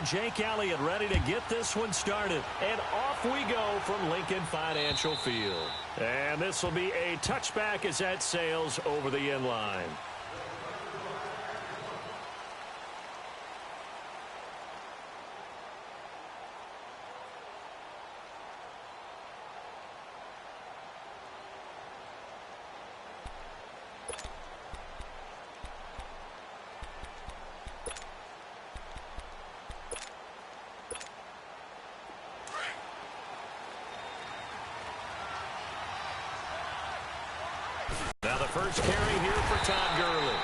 Jake Elliott ready to get this one started. And off we go from Lincoln Financial Field. And this will be a touchback as that sails over the end line. Now the first carry here for Todd Gurley.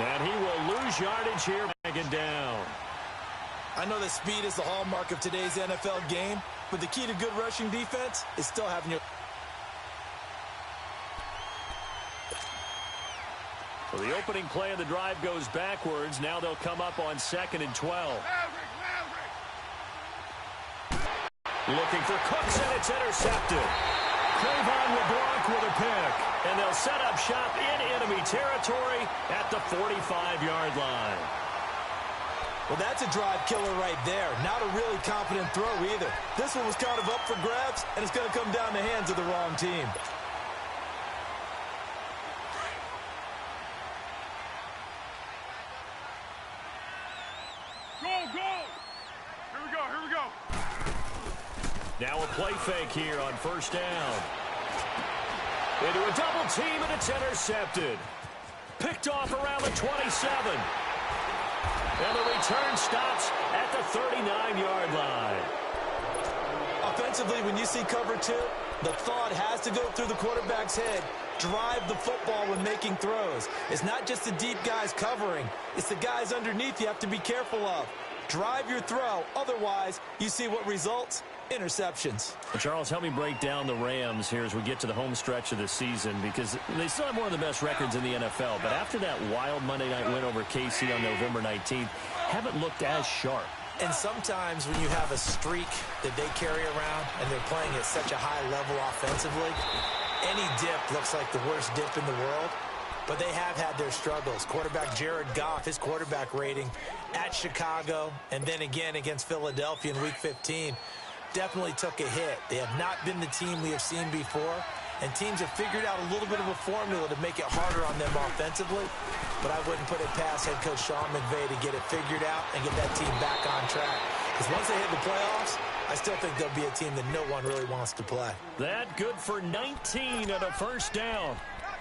And he will lose yardage here, back down. I know that speed is the hallmark of today's NFL game, but the key to good rushing defense is still having your... Well, the opening play of the drive goes backwards. Now they'll come up on 2nd and 12. Looking for Cooks, and it's intercepted. Trayvon LeBlanc with a pick. And they'll set up shop in enemy territory at the 45-yard line. Well, that's a drive killer right there. Not a really confident throw either. This one was kind of up for grabs, and it's going to come down the hands of the wrong team. Here we go. Now a play fake here on first down. Into a double team, and it's intercepted. Picked off around the 27. And the return stops at the 39-yard line. Offensively, when you see cover two, the thought has to go through the quarterback's head. Drive the football when making throws. It's not just the deep guys covering. It's the guys underneath you have to be careful of. Drive your throw. Otherwise, you see what results? Interceptions. Well, Charles, help me break down the Rams here as we get to the home stretch of the season, because they still have one of the best records in the NFL. But after that wild Monday night win over KC on November 19th, haven't looked as sharp. And sometimes when you have a streak that they carry around and they're playing at such a high level offensively, any dip looks like the worst dip in the world. But they have had their struggles. Quarterback Jared Goff, his quarterback rating at Chicago and then again against Philadelphia in Week 15 definitely took a hit. They have not been the team we have seen before, and teams have figured out a little bit of a formula to make it harder on them offensively. But I wouldn't put it past head coach Sean McVay to get it figured out and get that team back on track. Because once they hit the playoffs, I still think they'll be a team that no one really wants to play. That good for 19 and a first down.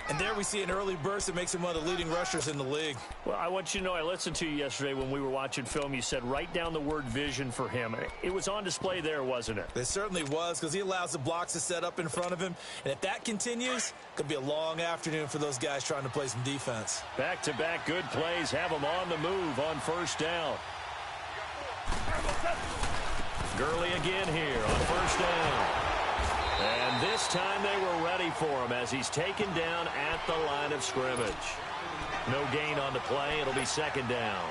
And there we see an early burst that makes him one of the leading rushers in the league. Well, I want you to know, I listened to you yesterday when we were watching film. You said write down the word vision for him. It was on display there, wasn't it? It certainly was, because he allows the blocks to set up in front of him. And if that continues, it could be a long afternoon for those guys trying to play some defense. Back-to-back good plays have him on the move on first down. Gurley again here on first down. And this time they were ready for him as he's taken down at the line of scrimmage. No gain on the play. It'll be second down.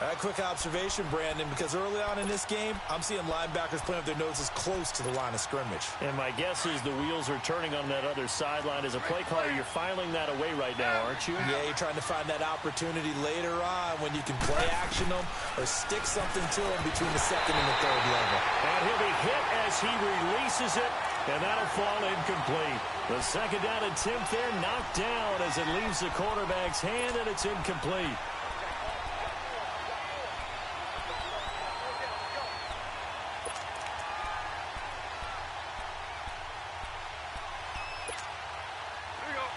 A quick observation, Brandon, because early on in this game, I'm seeing linebackers playing with their noses close to the line of scrimmage. And my guess is the wheels are turning on that other sideline. As a play caller, you're filing that away right now, aren't you? Yeah, you're trying to find that opportunity later on when you can play action them or stick something to them between the second and the third level. And he'll be hit as he releases it, and that'll fall incomplete. The second down attempt there knocked down as it leaves the quarterback's hand, and it's incomplete.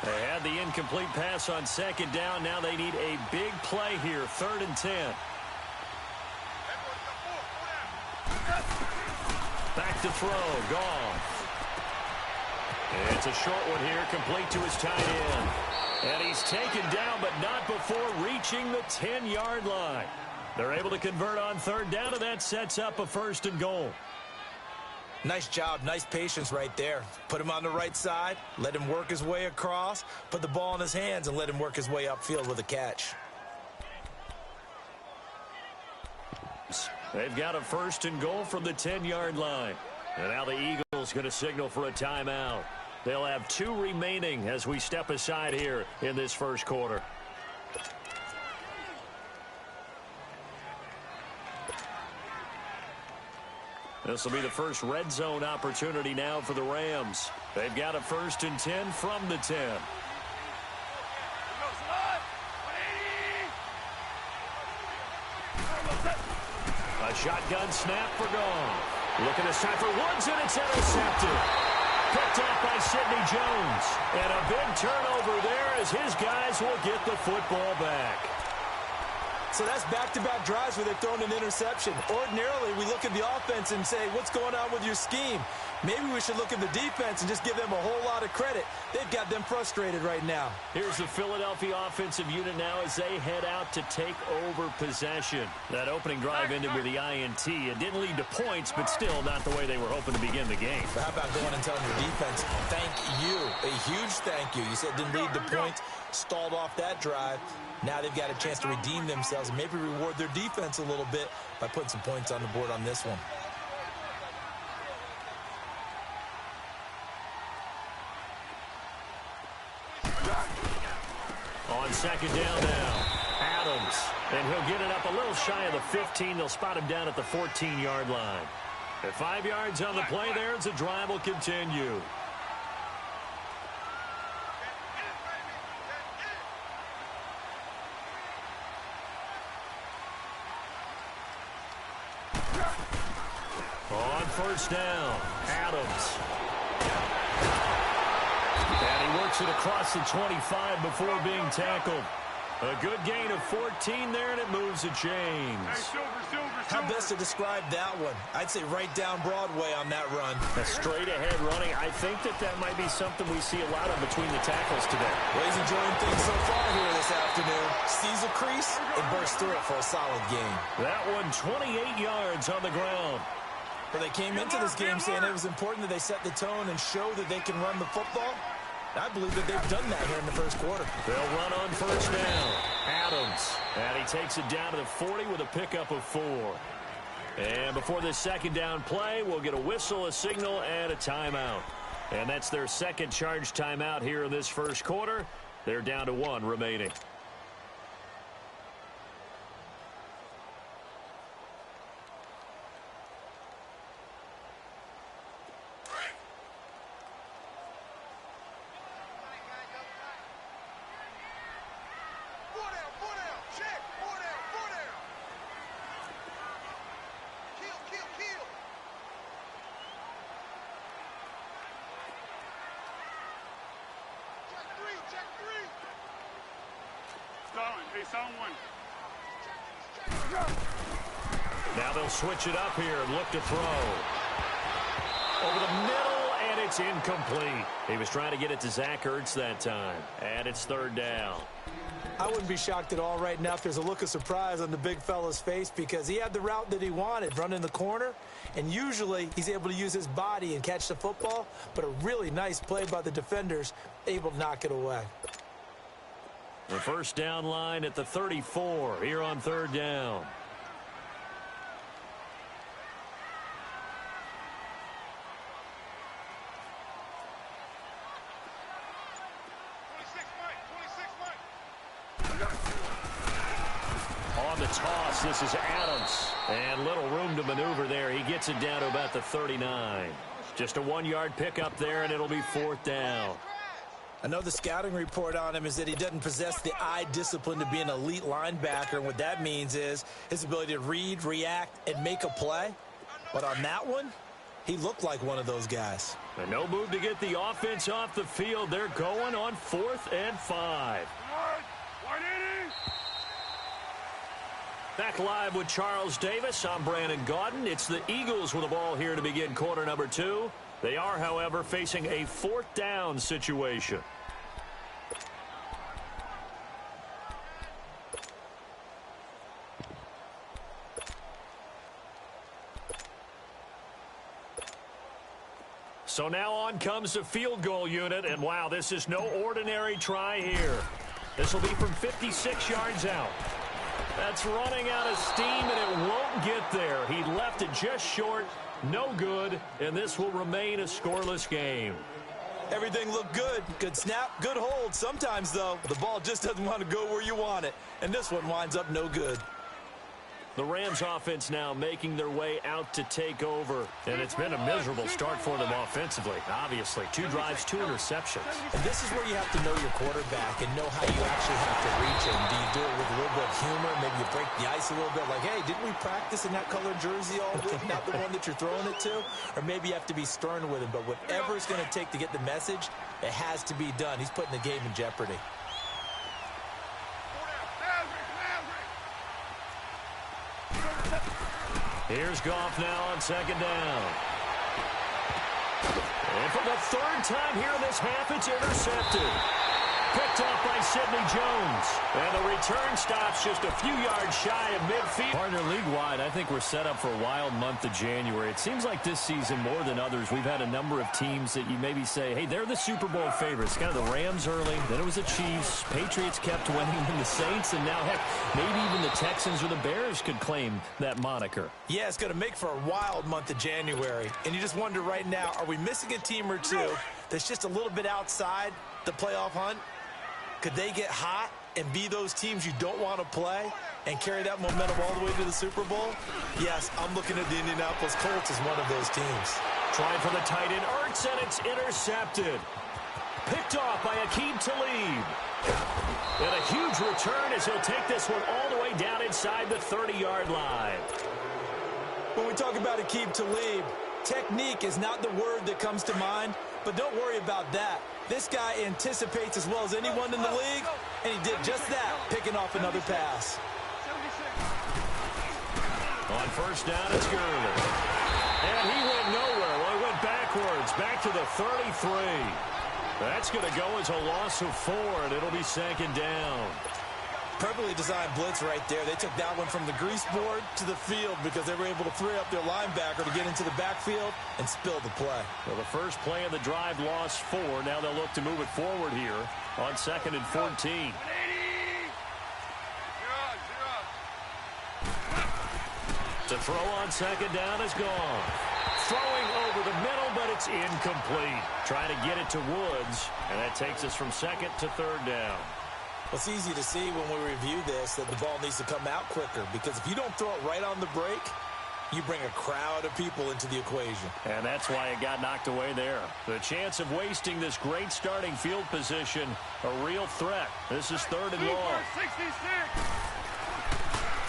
They had the incomplete pass on second down. Now they need a big play here, 3rd and 10. Back to throw, Goff. It's a short one here, complete to his tight end. And he's taken down, but not before reaching the 10-yard line. They're able to convert on 3rd down, and that sets up a 1st and goal. Nice job, nice patience right there. Put him on the right side, let him work his way across, put the ball in his hands, and let him work his way upfield with a catch. They've got a 1st and goal from the 10-yard line. And now the Eagles going to signal for a timeout. They'll have 2 remaining as we step aside here in this first quarter. This will be the first red zone opportunity now for the Rams. They've got a 1st and 10 from the 10. A shotgun snap for Goff. Looking this time for Woods, and it's intercepted. Picked off by Sidney Jones. And a big turnover there as his guys will get the football back. So that's back-to-back drives where they've thrown an interception. Ordinarily, we look at the offense and say, what's going on with your scheme? Maybe we should look at the defense and just give them a whole lot of credit. They've got them frustrated right now. Here's the Philadelphia offensive unit now as they head out to take over possession. That opening drive ended with the INT. It didn't lead to points, but still not the way they were hoping to begin the game. But how about going and telling your defense, thank you, a huge thank you. You said it didn't lead to points, stalled off that drive. Now they've got a chance to redeem themselves and maybe reward their defense a little bit by putting some points on the board on this one. On 2nd down now, Adams. And he'll get it up a little shy of the 15. They'll spot him down at the 14-yard line. At 5 yards on the play there, as the drive will continue. On 1st down, Adams. And he works it across the 25 before being tackled. A good gain of 14 there, and it moves the chains. How best to describe that one? I'd say right down Broadway on that run. A straight-ahead running. I think that might be something we see a lot of between the tackles today. Well, he's enjoying things so far here this afternoon. Sees a crease and bursts through it for a solid gain. That one 28 yards on the ground. Well, they came into this game saying it was important that they set the tone and show that they can run the football. I believe that they've done that here in the first quarter. They'll run on 1st down. Adams. And he takes it down to the 40 with a pickup of 4. And before this 2nd down play, we'll get a whistle, a signal, and a timeout. And that's their 2nd charge timeout here in this first quarter. They're down to 1 remaining. Now they'll switch it up here and look to throw. Over the middle, and it's incomplete. He was trying to get it to Zach Ertz that time. And it's 3rd down. I wouldn't be shocked at all right now if there's a look of surprise on the big fella's face because he had the route that he wanted, running the corner, and usually he's able to use his body and catch the football, but a really nice play by the defenders, able to knock it away. The 1st down line at the 34 here on 3rd down. On the toss, this is Adams. And little room to maneuver there. He gets it down to about the 39. Just a 1-yard pickup there, and it'll be 4th down. I know the scouting report on him is that he doesn't possess the eye discipline to be an elite linebacker. And what that means is his ability to read, react, and make a play. But on that one, he looked like one of those guys. And no move to get the offense off the field. They're going on 4th and 5. Back live with Charles Davis. I'm Brandon Gaudin. It's the Eagles with the ball here to begin quarter number 2. They are, however, facing a 4th down situation. So now on comes the field goal unit, and wow, this is no ordinary try here. This will be from 56 yards out. That's running out of steam, and it won't get there. He left it just short, no good, and this will remain a scoreless game. Everything looked good. Good snap, good hold. Sometimes, though, the ball just doesn't want to go where you want it, and this one winds up no good. The Rams offense now making their way out to take over. And it's been a miserable start for them offensively, obviously. 2 drives, 2 interceptions. And this is where you have to know your quarterback and know how you actually have to reach him. Do you do it with a little bit of humor? Maybe you break the ice a little bit like, hey, didn't we practice in that colored jersey all week? Not the one that you're throwing it to? Or maybe you have to be stern with him. But whatever it's going to take to get the message, it has to be done. He's putting the game in jeopardy. Here's Goff now on 2nd down. And for the 3rd time here in this half, it's intercepted. Picked off by Sidney Jones. And the return stops just a few yards shy of midfield. Partner, league-wide, I think we're set up for a wild month of January. It seems like this season, more than others, we've had a number of teams that you maybe say, hey, they're the Super Bowl favorites. Kind of the Rams early, then it was the Chiefs. Patriots kept winning, and the Saints, and now, heck, maybe even the Texans or the Bears could claim that moniker. Yeah, it's going to make for a wild month of January. And you just wonder right now, are we missing a team or two that's just a little bit outside the playoff hunt? Could they get hot and be those teams you don't want to play and carry that momentum all the way to the Super Bowl? Yes, I'm looking at the Indianapolis Colts as one of those teams. Trying for the tight end, Ertz, and it's intercepted. Picked off by Aqib Talib. And a huge return as he'll take this one all the way down inside the 30-yard line. When we talk about Aqib Talib, technique is not the word that comes to mind, but don't worry about that. This guy anticipates as well as anyone in the league, and he did just that, picking off another pass. On 1st down, it's Gurley. And he went nowhere. Well, he went backwards, back to the 33. That's going to go as a loss of 4, and it'll be 2nd down. Perfectly designed blitz right there. They took that one from the grease board to the field because they were able to free up their linebacker to get into the backfield and spill the play. Well, the first play of the drive lost 4. Now they'll look to move it forward here on 2nd and 14. The throw on 2nd down is gone. Throwing over the middle, but it's incomplete. Trying to get it to Woods, and that takes us from 2nd to 3rd down. Well, it's easy to see when we review this that the ball needs to come out quicker because if you don't throw it right on the break, you bring a crowd of people into the equation. And that's why it got knocked away there. The chance of wasting this great starting field position, a real threat. This is 3rd and long.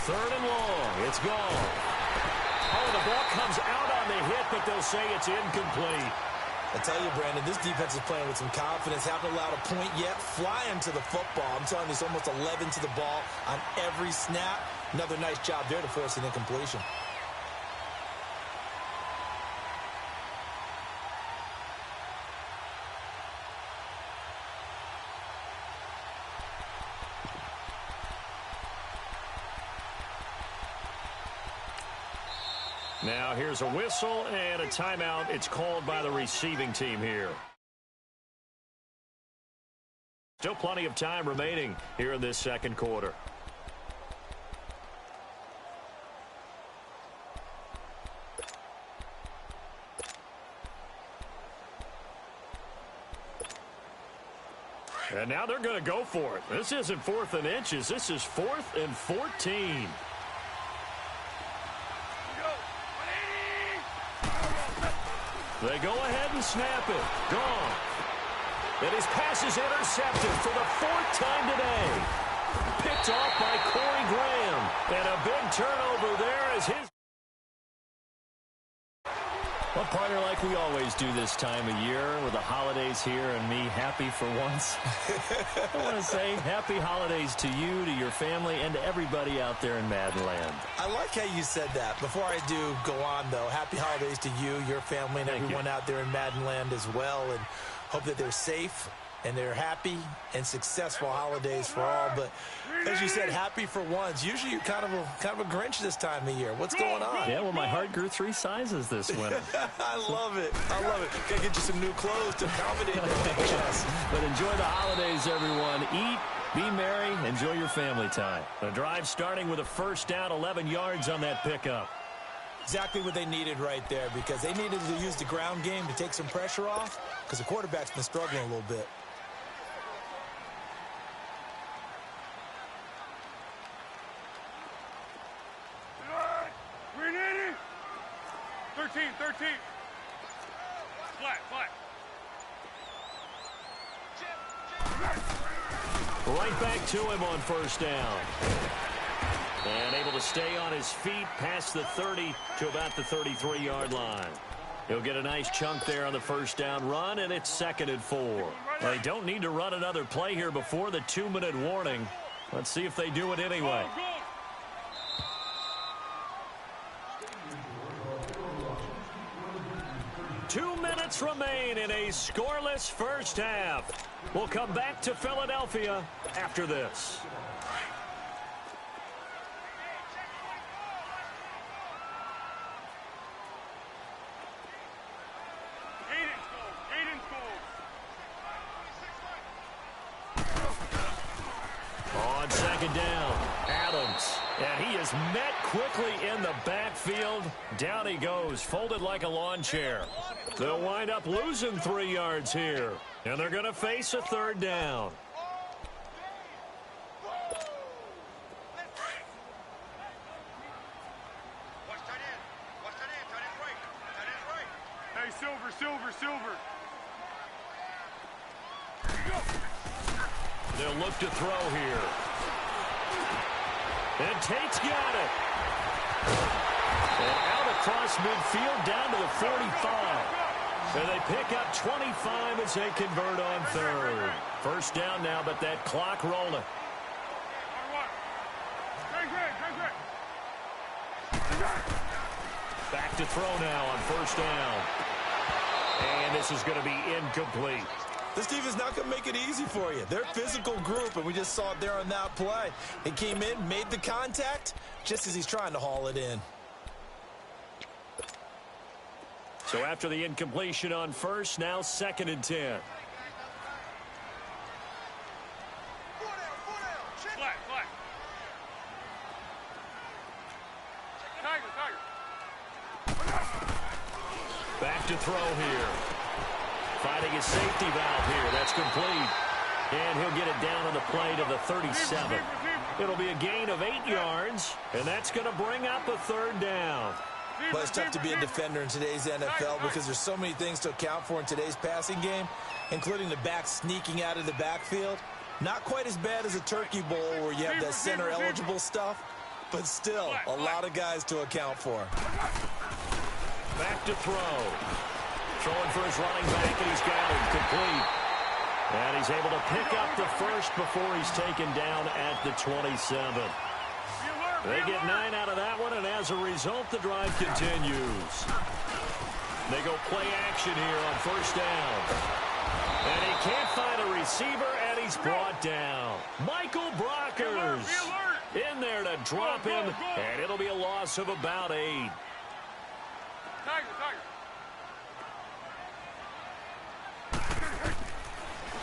3rd and long. It's gone. Oh, the ball comes out on the hit, but they'll say it's incomplete. I tell you, Brandon, this defense is playing with some confidence. Haven't allowed a point yet. Flying to the football. I'm telling you, it's almost 11 to the ball on every snap. Another nice job there to force an incompletion. Now here's a whistle and a timeout. It's called by the receiving team here. Still plenty of time remaining here in this 2nd quarter. And now they're going to go for it. This isn't 4th and inches. This is 4th and 14. They go ahead and snap it. Gone. And his pass is intercepted for the 4th time today. Picked off by Corey Graham. And a big turnover there as his... Well, partner, like we always do this time of year with the holidays here and me happy for once. I want to say happy holidays to you, to your family, and to everybody out there in Madden Land. I like how you said that. Before I do go on, though, happy holidays to you, your family, and everyone out there in Madden Land as well. And hope that they're safe and they're happy and successful holidays for all. But as you said, happy for once. Usually you're kind of a Grinch this time of year. What's going on? Yeah, well, my heart grew 3 sizes this winter. I love it. I love it. Gotta get you some new clothes to accommodate that big chest. But enjoy the holidays, everyone. Eat, be merry, enjoy your family time. The drive starting with a 1st down, 11 yards on that pickup. Exactly what they needed right there because they needed to use the ground game to take some pressure off because the quarterback's been struggling a little bit. 13. Flat. Right back to him on first down. And able to stay on his feet past the 30 to about the 33-yard line. He'll get a nice chunk there on the first down run, and it's 2nd and 4. They don't need to run another play here before the 2-minute warning. Let's see if they do it anyway. 2 minutes remain in a scoreless first half. We'll come back to Philadelphia after this. On second down, Adams. And he is met quickly in the backfield. Down he goes, folded like a lawn chair. They'll wind up losing 3 yards here. And they're going to face a 3rd down. Hey, Silver. They'll look to throw here. And Tate's got it. And out across midfield down to the 45. And they pick up 25 as they convert on 3rd. First down now, but that clock rolling. Back to throw now on first down. And this is going to be incomplete. This defense not going to make it easy for you. They're a physical group, and we just saw it there on that play. He came in, made the contact, just as he's trying to haul it in. So after the incompletion on first, now 2nd and 10. Back to throw here. Finding his safety valve here. That's complete. And he'll get it down on the play to the 37. It'll be a gain of 8 yards, and that's going to bring up a 3rd down. Well, it's tough to be a defender in today's NFL because there's so many things to account for in today's passing game, including the back sneaking out of the backfield. Not quite as bad as a turkey bowl where you have that center-eligible stuff, but still a lot of guys to account for. Back to throw. Throwing for his running back, and he's got it complete. And he's able to pick up the first before he's taken down at the 27. They get 9 out of that one, and as a result, the drive continues. They go play action here on first down. And he can't find a receiver, and he's brought down. Michael Brockers in there to drop him, and it'll be a loss of about 8.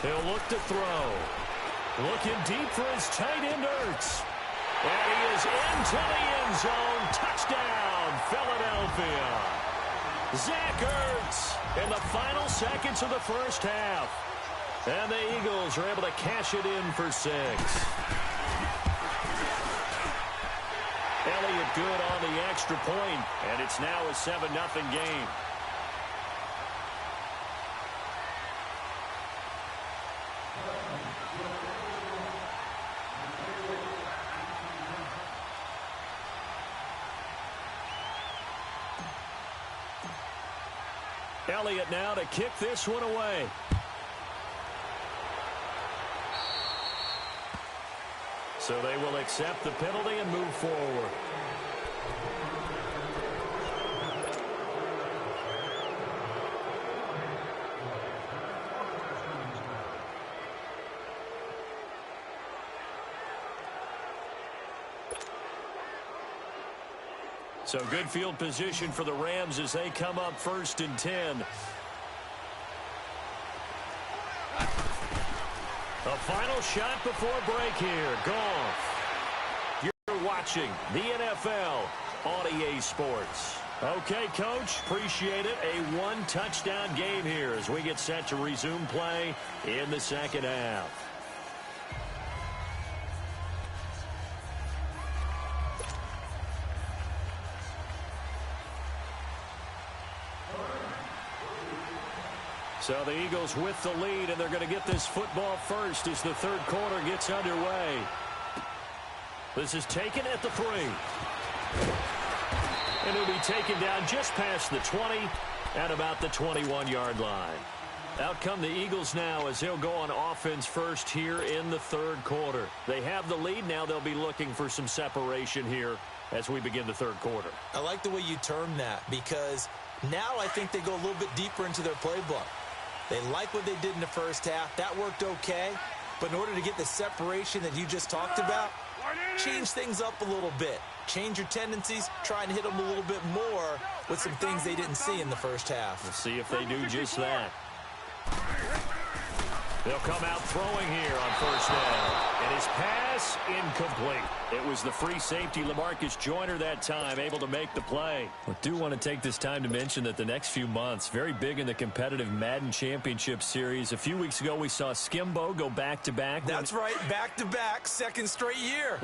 He'll look to throw. Looking deep for his tight end, Ertz. And he is into the end zone. Touchdown, Philadelphia. Zach Ertz in the final seconds of the first half. And the Eagles are able to cash it in for 6. Elliott good on the extra point, and it's now a 7-0 game. Elliott now to kick this one away. So they will accept the penalty and move forward. So good field position for the Rams as they come up 1st and 10. A final shot before break here. Goff. You're watching the NFL on EA Sports. Okay, Coach, appreciate it. A 1-touchdown game here as we get set to resume play in the second half. So the Eagles with the lead, and they're going to get this football first as the third quarter gets underway. This is taken at the 3. And it'll be taken down just past the 20 at about the 21-yard line. Out come the Eagles now as they'll go on offense first here in the third quarter. They have the lead. Now they'll be looking for some separation here as we begin the third quarter. I like the way you term that because now I think they go a little bit deeper into their playbook. They like what they did in the first half. That worked okay. But in order to get the separation that you just talked about, change things up a little bit. Change your tendencies. Try and hit them a little bit more with some things they didn't see in the first half. We'll see if they do just that. They'll come out throwing here on first down. And his pass incomplete. It was the free safety, LaMarcus Joyner, that time, able to make the play. I do want to take this time to mention that the next few months, very big in the competitive Madden Championship Series. A few weeks ago, we saw Skimbo go back-to-back. That's right, back-to-back, second straight year.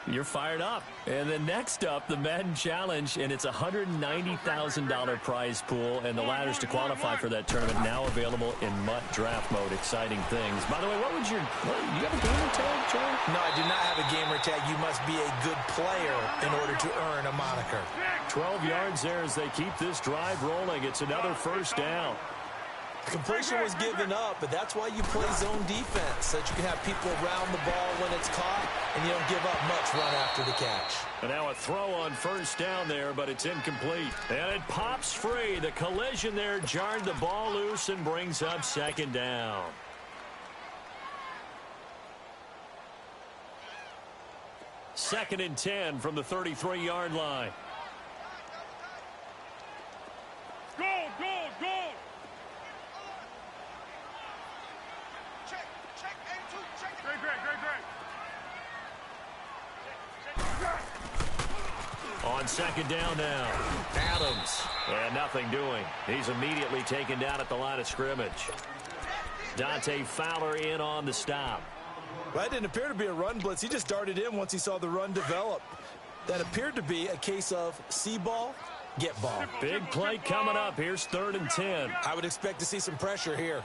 You're fired up. And then next up, the Madden Challenge, and it's a $190,000 prize pool, and the ladders to qualify for that tournament now available in MUT draft mode. Exciting things. By the way, you have a gamer tag, Joe? No, I do not have a gamer tag. You must be a good player in order to earn a moniker. 12 yards there as they keep this drive rolling. It's another first down. Completion was given up, but that's why you play zone defense, so that you can have people around the ball when it's caught, and you don't give up much run after the catch. And now a throw on first down there, but it's incomplete. And it pops free. The collision there jarred the ball loose and brings up second down. Second and 10 from the 33-yard line. Go, go, go! On second down now, Adams. And nothing doing. He's immediately taken down at the line of scrimmage. Dante Fowler in on the stop. Well, that didn't appear to be a run blitz. He just darted in once he saw the run develop. That appeared to be a case of see ball, get ball. Big play coming up. Here's 3rd and 10. I would expect to see some pressure here.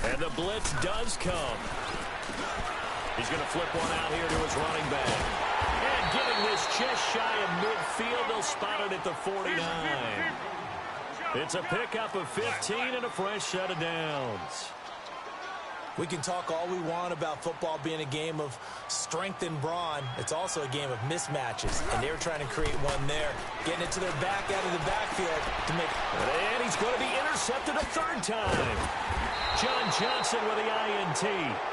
And the blitz does come. He's going to flip one out here to his running back. And getting this just shy of midfield, they'll spot it at the 49. It's a pickup of 15 and a fresh set of downs. We can talk all we want about football being a game of strength and brawn. It's also a game of mismatches, and they were trying to create one there. Getting it to their back out of the backfield to make... And he's going to be intercepted a 3rd time. John Johnson with the INT,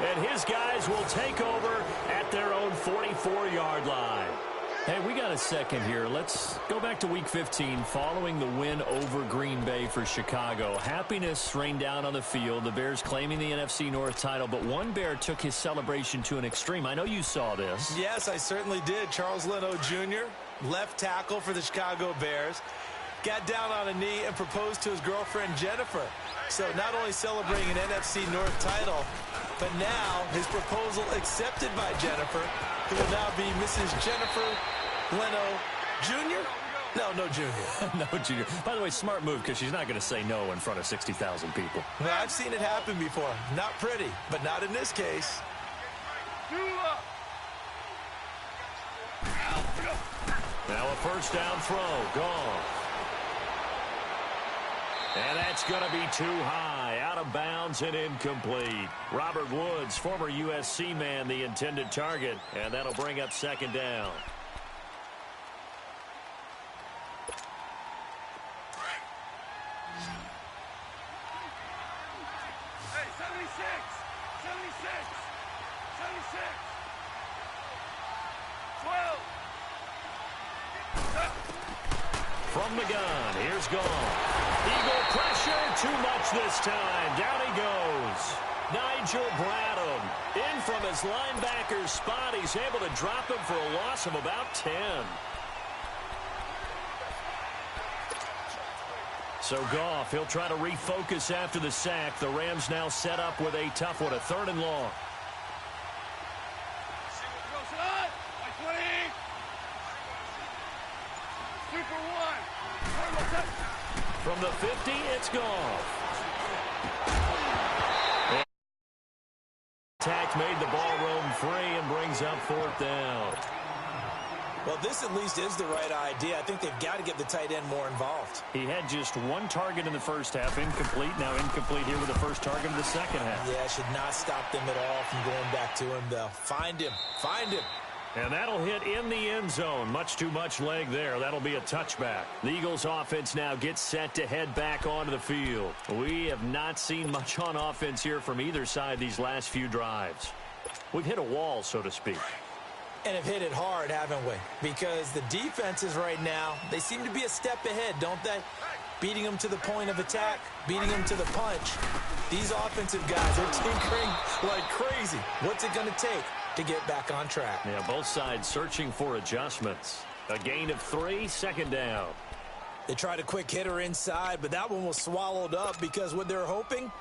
and his guys will take over at their own 44-yard line. Hey, we got a second here. Let's go back to Week 15 following the win over Green Bay for Chicago. Happiness rained down on the field. The Bears claiming the NFC North title, but one Bear took his celebration to an extreme. I know you saw this. Yes, I certainly did. Charles Leno Jr., left tackle for the Chicago Bears, got down on a knee and proposed to his girlfriend Jennifer. So not only celebrating an NFC North title, but now his proposal accepted by Jennifer, who will now be Mrs. Jennifer Leno Jr.? No Jr. No Jr. By the way, smart move because she's not going to say no in front of 60,000 people. Well, I've seen it happen before. Not pretty, but not in this case. Now a first down throw, gone. And that's going to be too high, out of bounds and incomplete. Robert Woods, former USC man, the intended target, and that'll bring up second down. Hey, 76! 76! 76! 12! From the gun, here's Gone. Eagle pressure, too much this time. Down he goes. Nigel Bradham in from his linebacker spot. He's able to drop him for a loss of about 10. So Goff, he'll try to refocus after the sack. The Rams now set up with a tough one, a 3rd and long. From the 50, it's Goff. Attack made the ball roam free and brings up 4th down. Well, this at least is the right idea. I think they've got to get the tight end more involved. He had just 1 target in the first half, incomplete. Now incomplete here with the first target of the second half. Yeah, should not stop them at all from going back to him, though. Find him. Find him. And that'll hit in the end zone. Much too much leg there. That'll be a touchback. The Eagles offense now gets set to head back onto the field. We have not seen much on offense here from either side these last few drives. We've hit a wall, so to speak. And have hit it hard, haven't we? Because the defenses right now, they seem to be a step ahead, don't they? Beating them to the point of attack, beating them to the punch. These offensive guys are tinkering like crazy. What's it going to take to get back on track? Yeah, both sides searching for adjustments. A gain of 3, 2nd down. They tried a quick hitter inside, but that one was swallowed up because what they're hoping,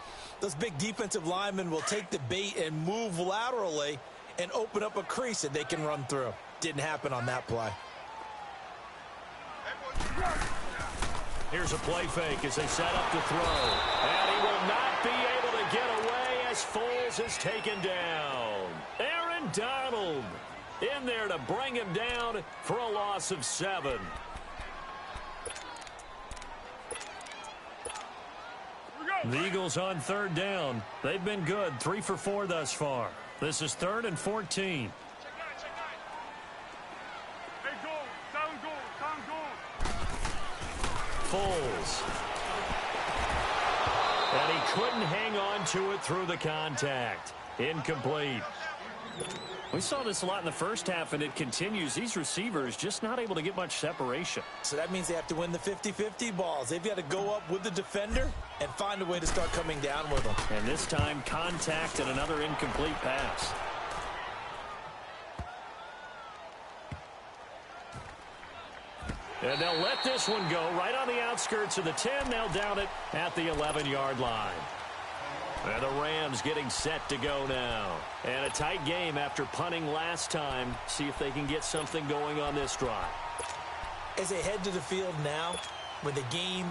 those big defensive linemen will take the bait and move laterally and open up a crease that they can run through. Didn't happen on that play. Here's a play fake as they set up to throw. And he will not be able to get away as Foles is taken down. Aaron Donald in there to bring him down for a loss of 7. The Eagles on 3rd down. They've been good, 3 for 4 thus far. This is 3rd and 14. Foles. And he couldn't hang on to it through the contact. Incomplete. We saw this a lot in the first half, and it continues. These receivers just not able to get much separation. So that means they have to win the 50-50 balls. They've got to go up with the defender and find a way to start coming down with them. And this time, contact and another incomplete pass. And they'll let this one go right on the outskirts of the 10. They'll down it at the 11-yard line. And the Rams getting set to go now. And a tight game after punting last time. See if they can get something going on this drive. As they head to the field now, with the game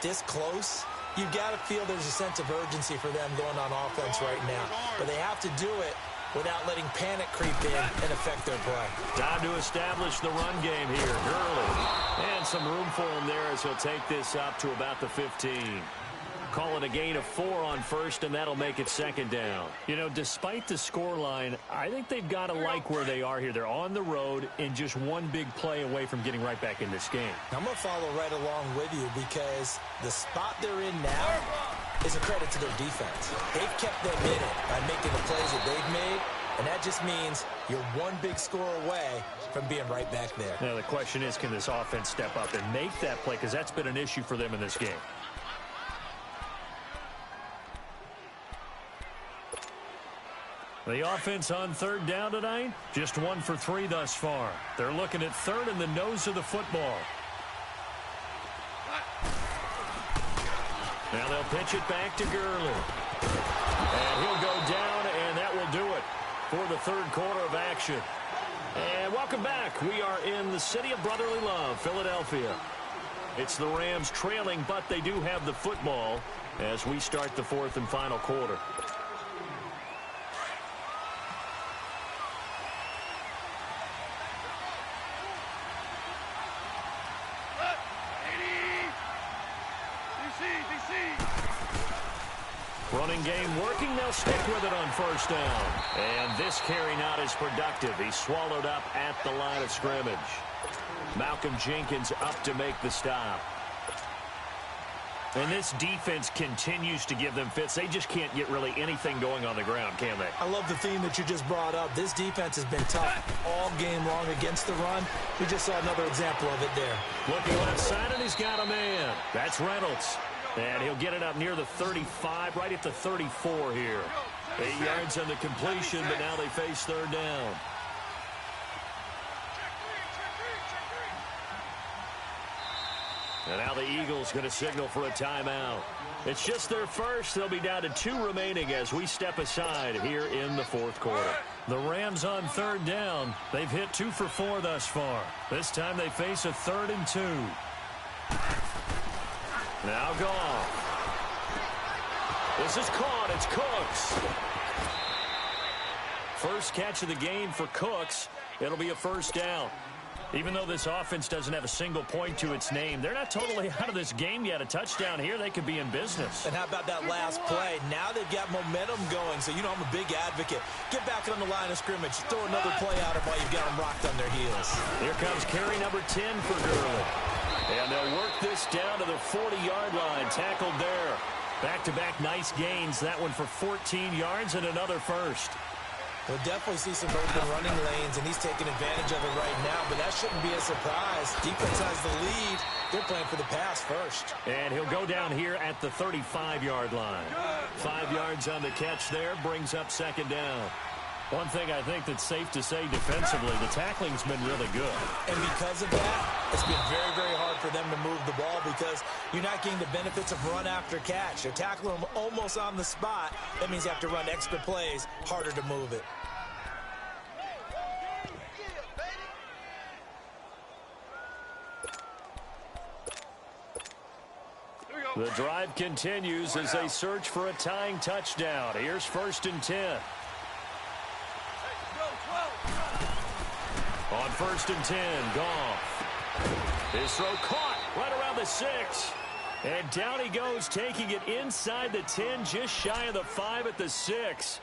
this close, you've got to feel there's a sense of urgency for them going on offense right now. But they have to do it without letting panic creep in and affect their play. Time to establish the run game here. Gurley. And some room for him there as he'll take this up to about the 15. Call it a gain of 4 on 1st, and that'll make it 2nd down. You know, despite the scoreline, I think they've got to like where they are here. They're on the road and just one big play away from getting right back in this game. I'm going to follow right along with you because the spot they're in now is a credit to their defense. They've kept them in it by making the plays that they've made, and that just means you're one big score away from being right back there. Now, the question is, can this offense step up and make that play? Because that's been an issue for them in this game. The offense on 3rd down tonight, just 1 for 3 thus far. They're looking at 3rd in the nose of the football. Now they'll pitch it back to Gurley. And he'll go down, and that will do it for the 3rd quarter of action. And welcome back. We are in the city of brotherly love, Philadelphia. It's the Rams trailing, but they do have the football as we start the 4th and final quarter. Running game working. They'll stick with it on 1st down. And this carry not as productive. He's swallowed up at the line of scrimmage. Malcolm Jenkins up to make the stop. And this defense continues to give them fits. They just can't get really anything going on the ground, can they? I love the theme that you just brought up. This defense has been tough all game long against the run. We just saw another example of it there. Looking left side, and he's got a man. That's Reynolds. And he'll get it up near the 35, right at the 34 here. 8 yards on the completion, but now they face 3rd down. And now the Eagles going to signal for a timeout. It's just their first. They'll be down to 2 remaining as we step aside here in the 4th quarter. The Rams on 3rd down. They've hit 2 for 4 thus far. This time they face a 3rd and 2. Now Goff. This is caught. It's Cooks. First catch of the game for Cooks. It'll be a first down. Even though this offense doesn't have a single point to its name, they're not totally out of this game yet. A touchdown here, they could be in business. And how about that last play? Now they've got momentum going, so you know I'm a big advocate. Get back on the line of scrimmage. Throw another play out of while you've got them rocked on their heels. Here comes carry number 10 for Gurley. And they'll work this down to the 40-yard line. Tackled there. Back-to-back nice gains. That one for 14 yards and another first. We'll definitely see some open running lanes, and he's taking advantage of it right now, but that shouldn't be a surprise. Defense has the lead. They're playing for the pass first. And he'll go down here at the 35-yard line. 5 yards on the catch there, brings up second down. One thing I think that's safe to say defensively, the tackling's been really good. And because of that, it's been very, very hard for them to move the ball because you're not getting the benefits of run after catch. You're tackling them almost on the spot. That means you have to run extra plays, harder to move it. The drive continues as they search for a tying touchdown. Here's 1st and 10. On 1st and 10, Goff. His throw caught right around the 6. And down he goes, taking it inside the 10, just shy of the 5 at the 6.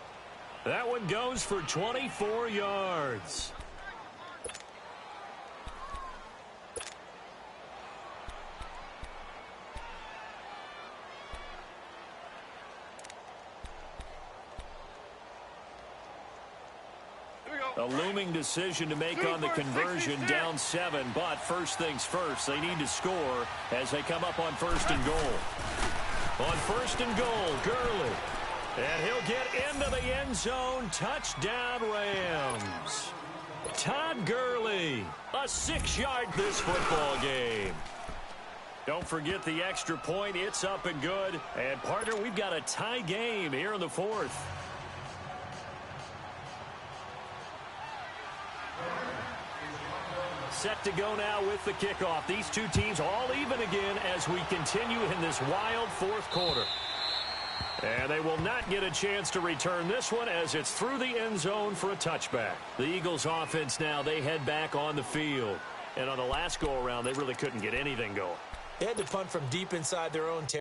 That one goes for 24 yards. A looming decision to make on the conversion, down 7. But first things first, they need to score as they come up on 1st and goal. On 1st and goal, Gurley. And he'll get into the end zone. Touchdown, Rams. Todd Gurley, a 6-yard this football game. Don't forget the extra point. It's up and good. And, partner, we've got a tie game here in the 4th. Set to go now with the kickoff. These two teams all even again as we continue in this wild 4th quarter. And they will not get a chance to return this one as it's through the end zone for a touchback. The Eagles offense now, they head back on the field. And on the last go-around, they really couldn't get anything going. They had to punt from deep inside their own territory.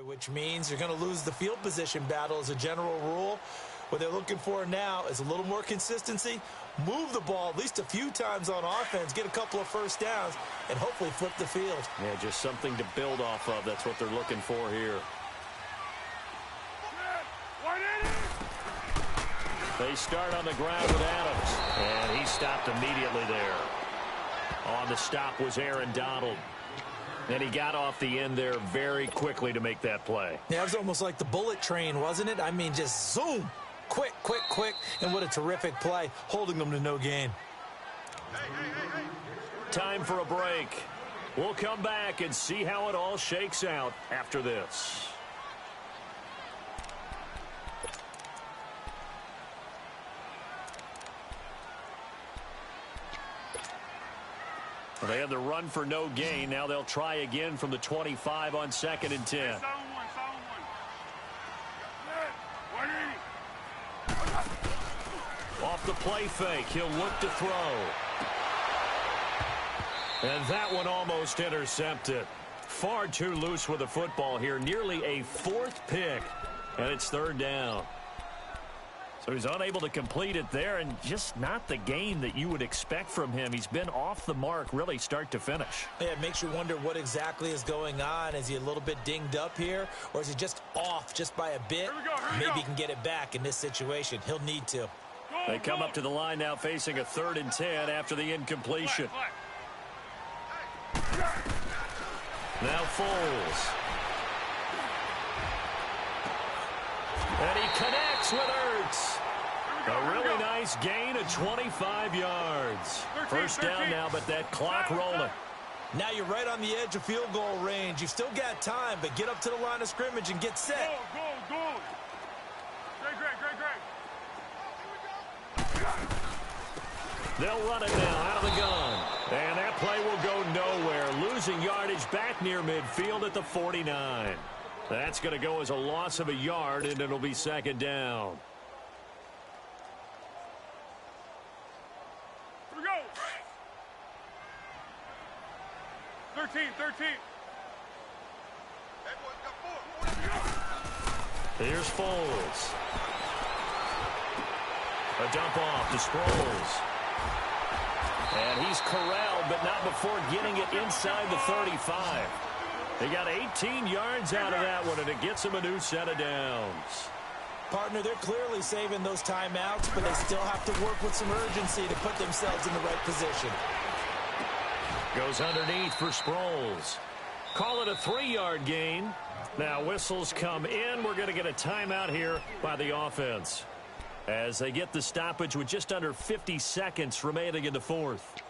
Which means you're going to lose the field position battle as a general rule. What they're looking for now is a little more consistency, move the ball at least a few times on offense, get a couple of first downs, and hopefully flip the field. Yeah, just something to build off of. That's what they're looking for here. They start on the ground with Adams, and he stopped immediately there. On the stop was Aaron Donald. And he got off the end there very quickly to make that play. Yeah, it was almost like the bullet train, wasn't it? I mean, just zoom. Quick, quick, quick. And what a terrific play, holding them to no gain. Time for a break. We'll come back and see how it all shakes out after this. They had the run for no gain. Now they'll try again from the 25 on 2nd and 10. Off the play fake, he'll look to throw. And that one almost intercepted. Far too loose with the football here. Nearly a 4th pick. And it's 3rd down. So he's unable to complete it there, and just not the game that you would expect from him. He's been off the mark really start to finish. Yeah, it makes you wonder what exactly is going on. Is he a little bit dinged up here, or is he just off just by a bit? Maybe he can get it back in this situation. He'll need to. They come up to the line now facing a 3rd and 10 after the incompletion. Now Foles. And he connects with Ertz. A really nice gain of 25 yards. First down now, but that clock rolling. Now you're right on the edge of field goal range. You've still got time, but get up to the line of scrimmage and get set. Go. Great. They'll run it now out of the gun. And that play will go nowhere. Losing yardage back near midfield at the 49. That's going to go as a loss of a yard, and it'll be second down. Here we go. 13. Here's Foles. A dump off to Sproles. And he's corralled, but not before getting it inside the 35. They got 18 yards out of that one, and it gets them a new set of downs. Partner, they're clearly saving those timeouts, but they still have to work with some urgency to put themselves in the right position. Goes underneath for Sproles. Call it a 3-yard gain. Now whistles come in. We're going to get a timeout here by the offense, as they get the stoppage with just under 50 seconds remaining in the fourth.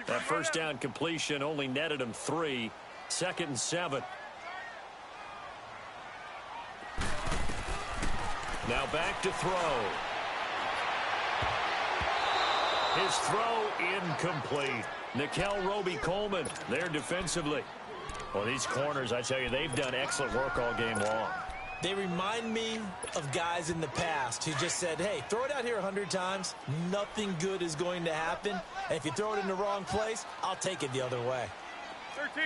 That first down completion only netted him 3. 2nd and 7. Now back to throw. His throw incomplete. Nickel Roby-Coleman there defensively. Well, these corners, I tell you, they've done excellent work all game long. They remind me of guys in the past who just said, hey, throw it out here 100 times. Nothing good is going to happen. And if you throw it in the wrong place, I'll take it the other way. 13.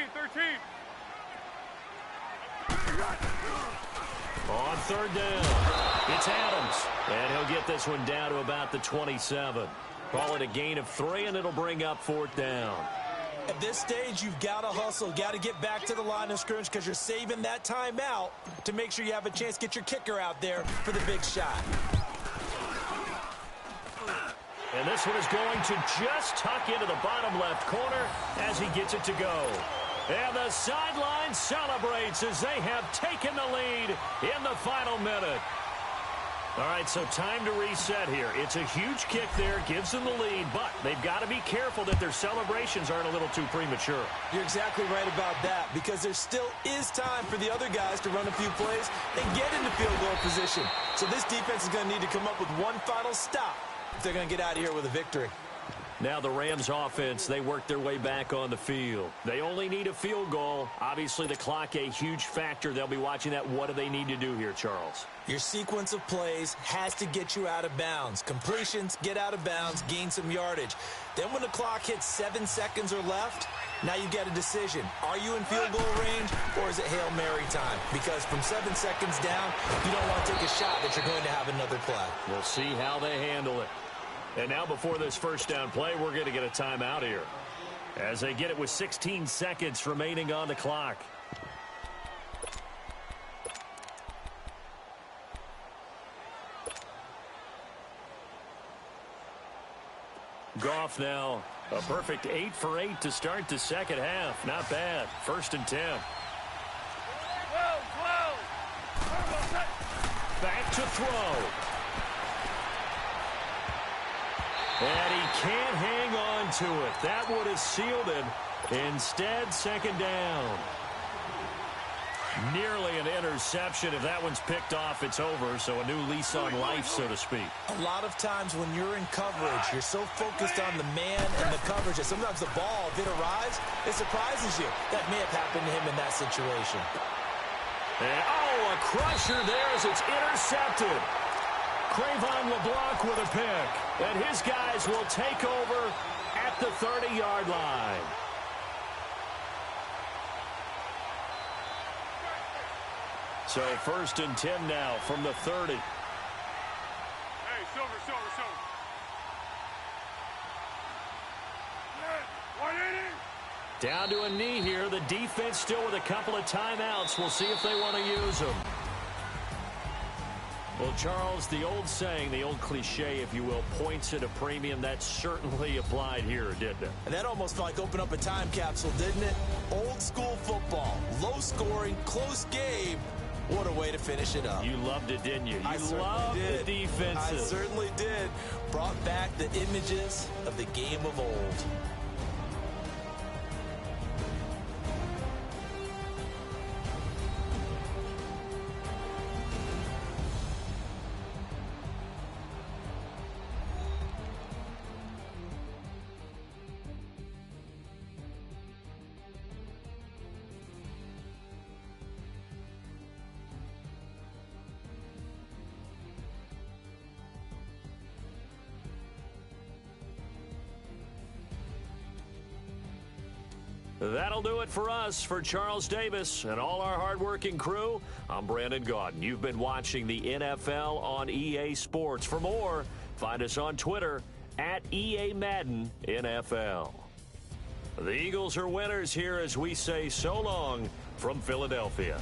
On third down, it's Adams. And he'll get this one down to about the 27. Call it a gain of 3, and it'll bring up 4th down. At this stage, you've got to hustle, got to get back to the line of scrimmage because you're saving that timeout to make sure you have a chance to get your kicker out there for the big shot. And this one is going to just tuck into the bottom left corner as he gets it to go. And the sideline celebrates as they have taken the lead in the final minute. All right, so time to reset here. It's a huge kick there, gives them the lead, but they've got to be careful that their celebrations aren't a little too premature. You're exactly right about that, because there still is time for the other guys to run a few plays and get into field goal position. So this defense is going to need to come up with one final stop if they're going to get out of here with a victory. Now the Rams offense, they work their way back on the field. They only need a field goal. Obviously the clock a huge factor. They'll be watching that. What do they need to do here, Charles? Your sequence of plays has to get you out of bounds. Completions, get out of bounds, gain some yardage. Then when the clock hits 7 seconds or left, now you get a decision. Are you in field goal range or is it Hail Mary time? Because from 7 seconds down, you don't want to take a shot that you're going to have another play. We'll see how they handle it. And now before this first down play, we're going to get a timeout here, as they get it with 16 seconds remaining on the clock. Goff now, a perfect 8 for 8 to start the second half. Not bad. 1st and 10. Back to throw. And he can't hang on to it. That would have sealed it. Instead, 2nd down. Nearly an interception. If that one's picked off, it's over. So a new lease on life, so to speak. A lot of times when you're in coverage, you're so focused on the man and the coverage that sometimes the ball, if it arrives, it surprises you. That may have happened to him in that situation. And, a crusher there as it's intercepted. Crayvon LeBlanc with a pick. And his guys will take over at the 30-yard line. So 1st and 10 now from the 30. Hey, Silver. 180. Down to a knee here. The defense still with a couple of timeouts. We'll see if they want to use them. Well, Charles, the old saying, the old cliche, if you will, points at a premium, that certainly applied here, didn't it? And that almost like opened up a time capsule, didn't it? Old school football, low scoring, close game. What a way to finish it up. You loved it, didn't you? You I loved did. the defenses. I certainly did. Brought back the images of the game of old. That'll do it for us. For Charles Davis and all our hardworking crew, I'm Brandon Gaudin. You've been watching the NFL on EA Sports. For more, find us on Twitter at EA Madden NFL. The Eagles are winners here as we say so long from Philadelphia.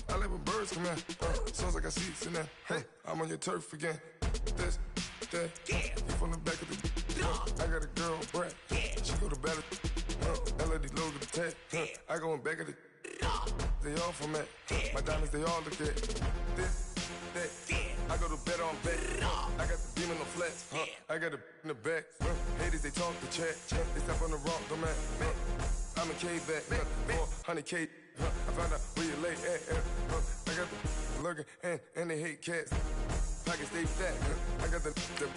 I like when birds come in. Sounds like I see seats in there. Hey, I'm on your turf again. This, that, you from the back of the. I got a girl, Brett. She go to battle. LOD low to the tech. I go in back of the. They all from that. My diamonds, they all look at. This, that. I go to bed on bed. I got the demon on flats. I got the in the back. Haters, they talk the chat. They step on the rock, don't man. I'm a K-back. 400K. I found out where you lay at. I got the lurking and they hate cats. Pockets stay fat. I got the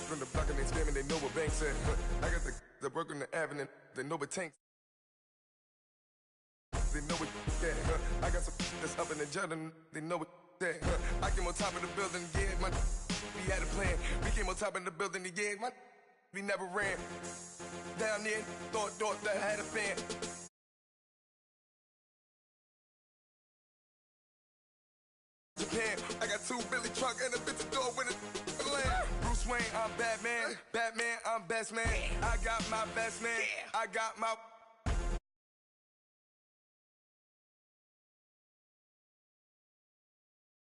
from the block and they scamming. They know what banks at. I got the work on the avenue. They know what tanks. They know what that. I got some that's up in the jet and they know what that. I came on top of the building, yeah, my we had a plan. We came on top of the building, yeah, my we never ran. Down there, thought that had a fan. Japan, I got 2 Billy truck and a bitch door with a land. Bruce Wayne, I'm Batman. Batman, I'm best man. I got my best man. I got my